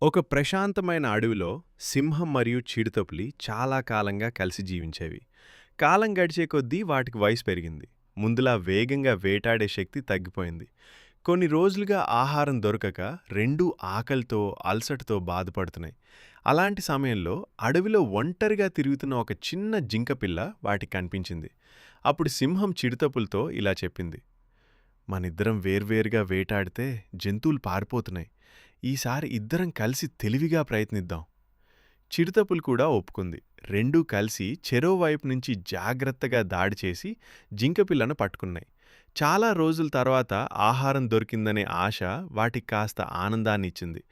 ఒక ప్రశాంతమైన అడవిలో సింహం మరియు చిరుతపులి చాలా కాలంగా కలిసి జీవించేవి. కాలం గడిచే కొద్దీ వాటికి వయసు పెరిగింది. ముందులా వేగంగా వేటాడే శక్తి తగ్గిపోయింది. కొన్ని రోజులుగా ఆహారం దొరకక రెండూ ఆకలితో, అలసటతో బాధపడుతున్నాయి. అలాంటి సమయంలో అడవిలో ఒంటరిగా తిరుగుతున్న ఒక చిన్న జింకపిల్ల వాటికి కనిపించింది. అప్పుడు సింహం చిరుతపులితో ఇలా చెప్పింది: మనిద్దరం వేర్వేరుగా వేటాడితే జంతువులు పారిపోతున్నాయి. ఈసారి ఇద్దరం కలిసి తెలివిగా ప్రయత్నిద్దాం. చిరుతపులి కూడా ఒప్పుకుంది. రెండూ కలిసి చెరోవైపు నుంచి జాగ్రత్తగా దాడి చేసి జింకపిల్లను పట్టుకున్నాయి. చాలా రోజుల తర్వాత ఆహారం దొరికిందనే ఆశ వాటికి కాస్త ఆనందాన్నిచ్చింది.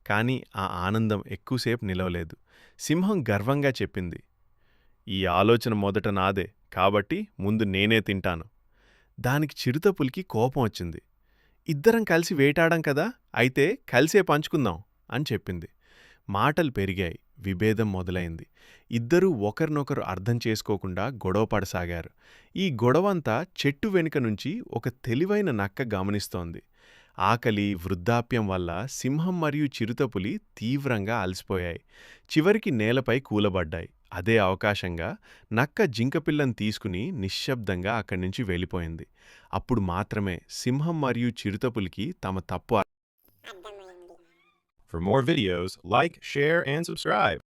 కానీ ఆ ఆనందం ఎక్కువసేపు నిలవలేదు. సింహం గర్వంగా చెప్పింది: ఈ ఆలోచన మొదట నాదే, కాబట్టి ముందు నేనే తింటాను. దానికి చిరుతపులికి కోపం వచ్చింది. ఇద్దరం కలిసి వేటాడాం కదా, అయితే కలిసే పంచుకుందాం అని చెప్పింది. మాటలు పెరిగాయి, విభేదం మొదలైంది. ఇద్దరూ ఒకరినొకరు అర్థం చేసుకోకుండా గొడవపడసాగారు. ఈ గొడవంతా చెట్టు వెనుక నుంచి ఒక తెలివైన నక్క గమనిస్తోంది. ఆకలి, వృద్ధాప్యం వల్ల సింహం మరియు చిరుతపులి తీవ్రంగా అలసిపోయాయి. చివరికి నేలపై కూలబడ్డాయి. అదే అవకాశంగా నక్క జింకపిల్లని తీసుకుని నిశ్శబ్దంగా అక్కడ్నుంచి వెళ్ళిపోయింది. అప్పుడు మాత్రమే సింహం మరియు చిరుతపులికి తమ తప్పు అర్థమైంది. For more videos, like, share, and subscribe.